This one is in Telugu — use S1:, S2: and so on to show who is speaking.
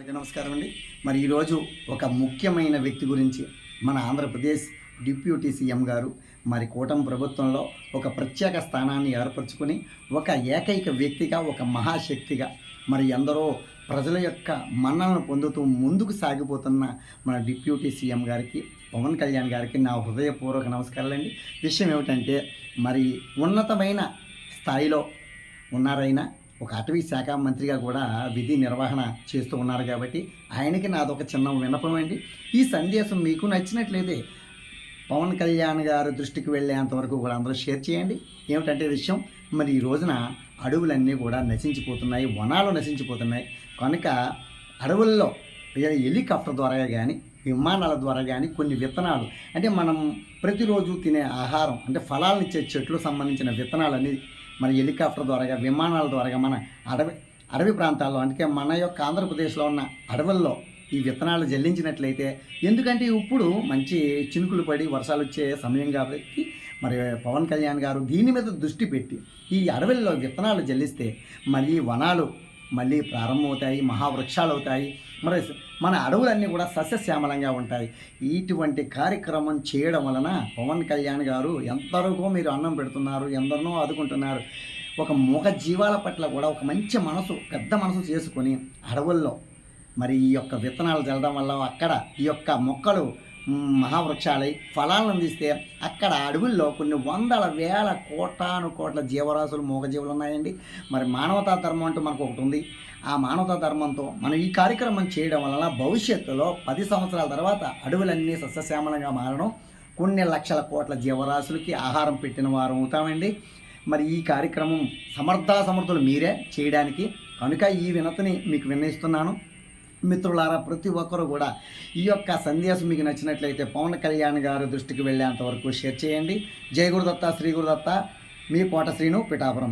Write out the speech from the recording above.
S1: అందరికీ నమస్కారం అండి. మరి ఈరోజు ఒక ముఖ్యమైన వ్యక్తి గురించి మన ఆంధ్రప్రదేశ్ డిప్యూటీ సీఎం గారు మరి కూటమి ప్రభుత్వంలో ఒక ప్రత్యేక స్థానాన్ని ఏర్పరచుకొని ఒక ఏకైక వ్యక్తిగా ఒక మహాశక్తిగా మరి ఎందరో ప్రజల యొక్క మన్ననను పొందుతూ ముందుకు సాగిపోతున్న మన డిప్యూటీ సీఎం గారికి పవన్ కళ్యాణ్ గారికి నా హృదయపూర్వక నమస్కారాలండి. విషయం ఏమిటంటే మరి ఉన్నతమైన స్థాయిలో ఉన్నారైనా ఒక అటవీ శాఖ మంత్రిగా కూడా విధి నిర్వహణ చేస్తూ ఉన్నారు కాబట్టి ఆయనకి నాదొక చిన్న విన్నపం అండి. ఈ సందేశం మీకు నచ్చినట్లయితే పవన్ కళ్యాణ్ గారి దృష్టికి వెళ్ళేంతవరకు కూడా అందరూ షేర్ చేయండి. ఏమిటంటే విషయం, మరి ఈ రోజున అడవులన్నీ కూడా నశించిపోతున్నాయి, వనాలు నశించిపోతున్నాయి. కనుక అడవుల్లో హెలికాప్టర్ ద్వారా కానీ విమానాల ద్వారా కానీ కొన్ని విత్తనాలు అంటే మనం ప్రతిరోజు తినే ఆహారం అంటే ఫలాలనిచ్చే చెట్లు సంబంధించిన విత్తనాలన్నీ మన హెలికాప్టర్ ద్వారా విమానాల ద్వారా మన అడవి ప్రాంతాల్లో అంటే మన యొక్క ఆంధ్రప్రదేశ్లో ఉన్న అడవుల్లో ఈ విత్తనాలు జల్లించినట్లయితే, ఎందుకంటే ఇప్పుడు మంచి చినుకులు పడి వర్షాలు వచ్చే సమయం కాబట్టి మరి పవన్ కళ్యాణ్ గారు దీని మీద దృష్టి పెట్టి ఈ అడవుల్లో విత్తనాలు జల్లిస్తే మళ్ళీ వనాలు మళ్ళీ ప్రారంభమవుతాయి, మహావృక్షాలు అవుతాయి, మరి మన అడవులన్నీ కూడా సస్యశ్యామలంగా ఉంటాయి. ఇటువంటి కార్యక్రమం చేయడం వలన పవన్ కళ్యాణ్ గారు ఎంతవరకు మీరు అన్నం పెడుతున్నారు, ఎందరినో ఆదుకుంటున్నారు. ఒక మూగ జీవాల పట్ల కూడా ఒక మంచి మనసు, పెద్ద మనసు చేసుకొని అడవుల్లో మరి ఈ యొక్క విత్తనాలు చల్లడం వల్ల అక్కడ ఈ యొక్క మొక్కలు మహావృక్షాలై ఫలాలను అందిస్తే అక్కడ అడవుల్లో కొన్ని వందల వేల కోట్ల జీవరాశులు మూగజీవులు ఉన్నాయండి. మరి మానవతా ధర్మం అంటూ మనకు ఒకటి ఉంది. ఆ మానవతా ధర్మంతో మనం ఈ కార్యక్రమం చేయడం వలన భవిష్యత్తులో 10 సంవత్సరాల తర్వాత అడవులన్నీ సస్యశ్యామలంగా మారడం, కొన్ని లక్షల కోట్ల జీవరాశులకి ఆహారం పెట్టిన వారు అవుతామండి. మరి ఈ కార్యక్రమం సమర్థులు మీరే చేయడానికి, కనుక ఈ వినతిని మీకు విన్నయిస్తున్నాను. మిత్రులారా, ప్రతి ఒక్కరూ కూడా ఈ యొక్క సందేశం మీకు నచ్చినట్లయితే పవన్ కళ్యాణ్ గారి దృష్టికి వెళ్ళేంతవరకు షేర్ చేయండి. జై గురుదత్త, శ్రీ గురుదత్త, మీ కోట శ్రీను, పిఠాపురం.